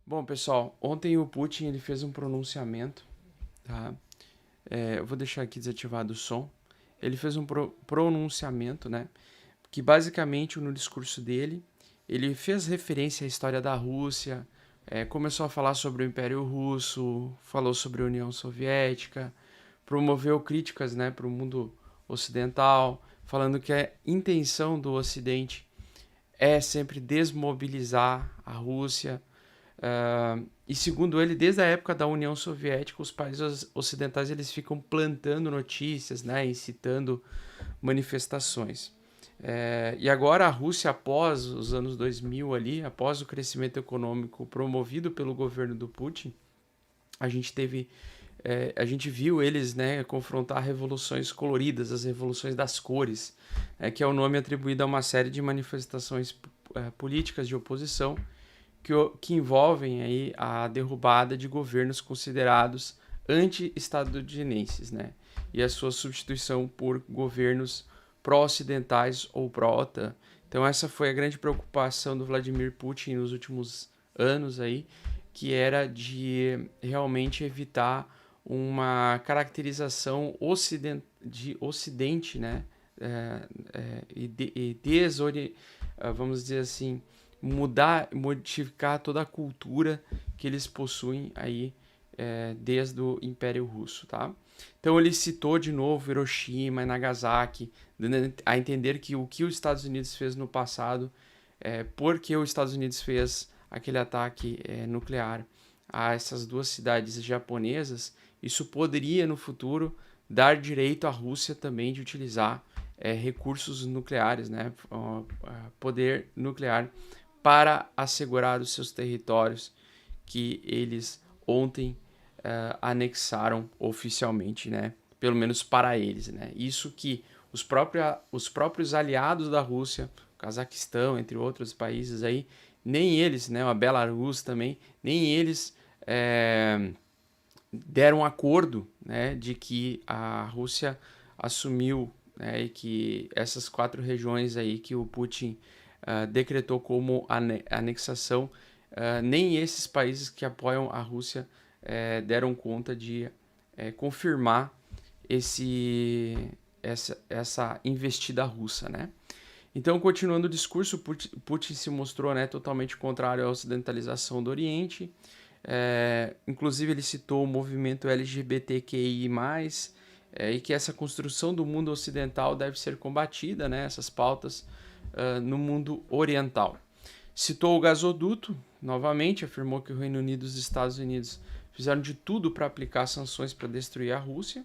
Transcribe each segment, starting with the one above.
Bom, pessoal, ontem o Putin ele fez um pronunciamento, tá? Eu vou deixar aqui desativado o som. Ele fez um pronunciamento, né? Que basicamente no discurso dele ele fez referência à história da Rússia, começou a falar sobre o Império Russo, falou sobre a União Soviética, promoveu críticas, né, para o mundo ocidental, falando que a intenção do Ocidente é sempre desmobilizar a Rússia. E segundo ele, desde a época da União Soviética, os países ocidentais eles ficam plantando notícias, né, incitando manifestações. E agora a Rússia, após os anos 2000 ali, após o crescimento econômico promovido pelo governo do Putin, a gente teve a gente viu eles, né, confrontar revoluções coloridas, as revoluções das cores, que é o nome atribuído a uma série de manifestações políticas de oposição que envolvem aí a derrubada de governos considerados anti-estadunidenses, né, e a sua substituição por governos pró-ocidentais ou pró-OTAN. Então essa foi a grande preocupação do Vladimir Putin nos últimos anos aí, que era de realmente evitar uma caracterização de Ocidente, né? Vamos dizer assim, modificar toda a cultura que eles possuem aí desde o Império Russo, tá? Então ele citou de novo Hiroshima e Nagasaki, dando a entender que o que os Estados Unidos fez no passado, porque os Estados Unidos fez aquele ataque nuclear a essas duas cidades japonesas, isso poderia no futuro dar direito à Rússia também de utilizar recursos nucleares, né, poder nuclear para assegurar os seus territórios que eles ontem anexaram oficialmente, né, pelo menos para eles, né. Isso que os próprios aliados da Rússia, o Cazaquistão, entre outros países aí, nem eles, né, a Belarus também, nem eles deram um acordo, né, de que a Rússia assumiu, né, e que essas 4 regiões aí que o Putin decretou como anexação, nem esses países que apoiam a Rússia deram conta de confirmar essa investida russa, né? Então, continuando o discurso, Putin se mostrou, né, totalmente contrário à ocidentalização do Oriente. Inclusive, ele citou o movimento LGBTQI+, e que essa construção do mundo ocidental deve ser combatida, né, essas pautas, no mundo oriental. Citou o gasoduto, novamente, afirmou que o Reino Unido e os Estados Unidos fizeram de tudo para aplicar sanções para destruir a Rússia,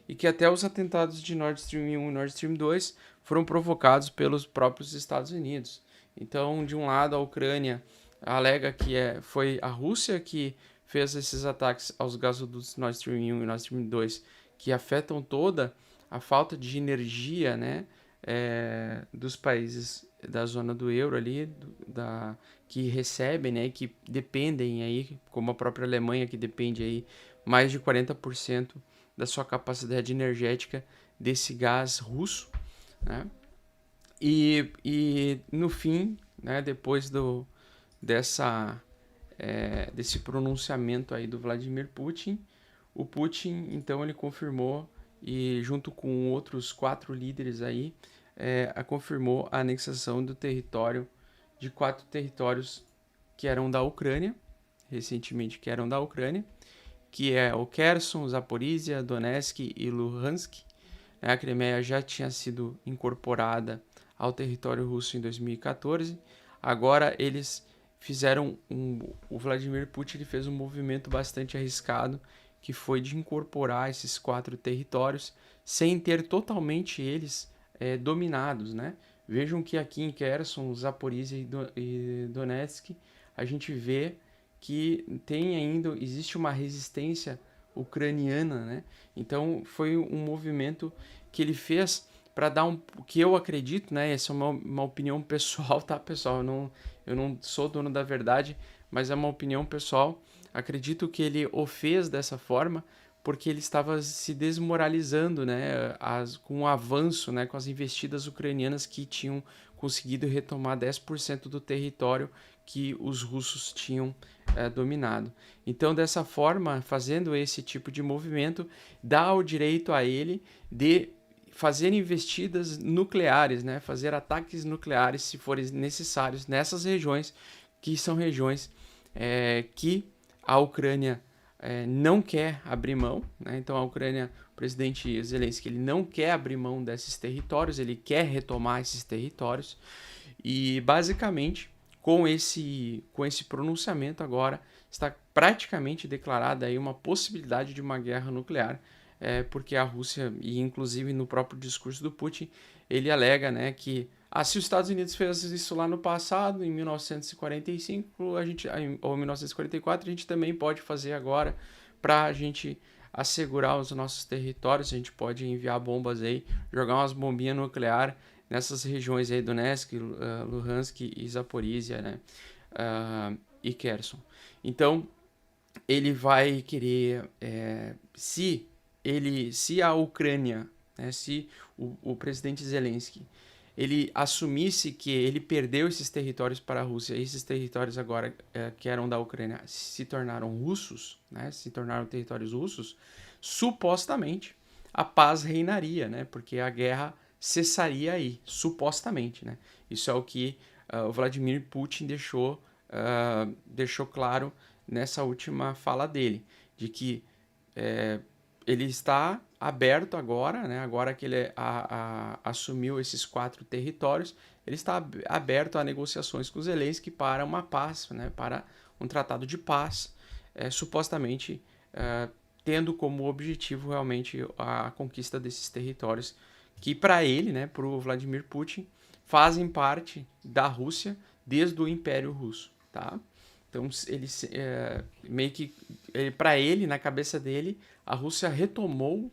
e que até os atentados de Nord Stream 1 e Nord Stream 2 foram provocados pelos próprios Estados Unidos. Então, de um lado, a Ucrânia alega que foi a Rússia que fez esses ataques aos gasodutos Nord Stream 1 e Nord Stream 2, que afetam toda a falta de energia, né, dos países da zona do euro ali, que recebem, né, que dependem aí, como a própria Alemanha, que depende aí mais de 40% da sua capacidade energética desse gás russo, né? E no fim, né, depois desse pronunciamento aí do Vladimir Putin, o Putin então ele confirmou, e junto com outros 4 líderes aí, confirmou a anexação do território de 4 territórios que eram da Ucrânia, recentemente que eram da Ucrânia, que é o Kherson, Zaporizhia, Donetsk e Luhansk. A Crimeia já tinha sido incorporada ao território russo em 2014. Agora eles o Vladimir Putin fez um movimento bastante arriscado, que foi de incorporar esses 4 territórios sem ter totalmente eles dominados, né? Vejam que aqui em Kherson, Zaporizhia e Donetsk, a gente vê que existe uma resistência ucraniana, né? Então foi um movimento que ele fez para dar que eu acredito, né? Essa é uma opinião pessoal, tá, pessoal? Eu não sou dono da verdade, mas é uma opinião pessoal. Acredito que ele o fez dessa forma porque ele estava se desmoralizando, né, com o avanço, né, com as investidas ucranianas que tinham conseguido retomar 10% do território que os russos tinham dominado. Então, dessa forma, fazendo esse tipo de movimento, dá o direito a ele de fazer investidas nucleares, né? Fazer ataques nucleares, se forem necessários, nessas regiões, que são regiões que a Ucrânia não quer abrir mão, né? Então a Ucrânia, o presidente Zelensky, ele não quer abrir mão desses territórios, ele quer retomar esses territórios e basicamente com esse pronunciamento agora está praticamente declarada aí uma possibilidade de uma guerra nuclear, porque a Rússia, e inclusive no próprio discurso do Putin, ele alega, né, que se os Estados Unidos fez isso lá no passado, em 1945, ou 1944, a gente também pode fazer agora para a gente assegurar os nossos territórios. A gente pode enviar bombas aí, jogar umas bombinhas nucleares nessas regiões aí, Donetsk, Luhansk e Zaporizhia, né, e Kherson. Então, ele vai querer, se a Ucrânia, né, se o presidente Zelensky, ele assumisse que ele perdeu esses territórios para a Rússia, e esses territórios agora que eram da Ucrânia se tornaram russos, né, se tornaram territórios russos, supostamente a paz reinaria, né, porque a guerra cessaria aí, supostamente, né. Isso é o que o Vladimir Putin deixou claro nessa última fala dele, de que ele está aberto agora, né, agora que ele assumiu esses 4 territórios, ele está aberto a negociações com Zelensky para uma paz, né, para um tratado de paz, supostamente tendo como objetivo realmente a conquista desses territórios que para ele, né, para o Vladimir Putin, fazem parte da Rússia desde o Império Russo, tá? Então, ele meio que, para ele, na cabeça dele, a Rússia retomou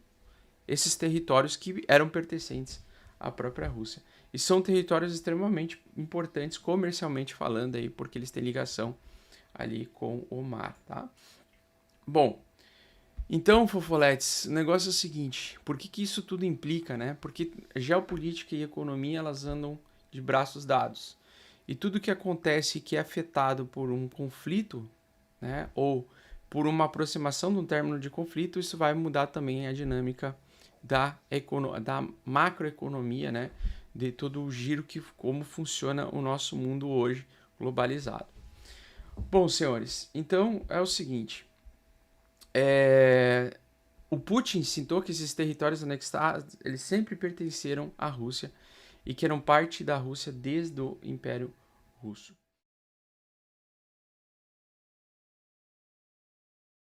esses territórios que eram pertencentes à própria Rússia. E são territórios extremamente importantes, comercialmente falando, aí, porque eles têm ligação ali com o mar, tá? Bom, então, fofoletes, o negócio é o seguinte, por que isso tudo implica, né? Porque geopolítica e economia, elas andam de braços dados. E tudo que acontece que é afetado por um conflito, né, ou por uma aproximação de um término de conflito, isso vai mudar também a dinâmica da macroeconomia, né, de todo o giro, como funciona o nosso mundo hoje globalizado. Bom, senhores, então é o seguinte, o Putin citou que esses territórios anexados, eles sempre pertenceram à Rússia e que eram parte da Rússia desde o Império Russo.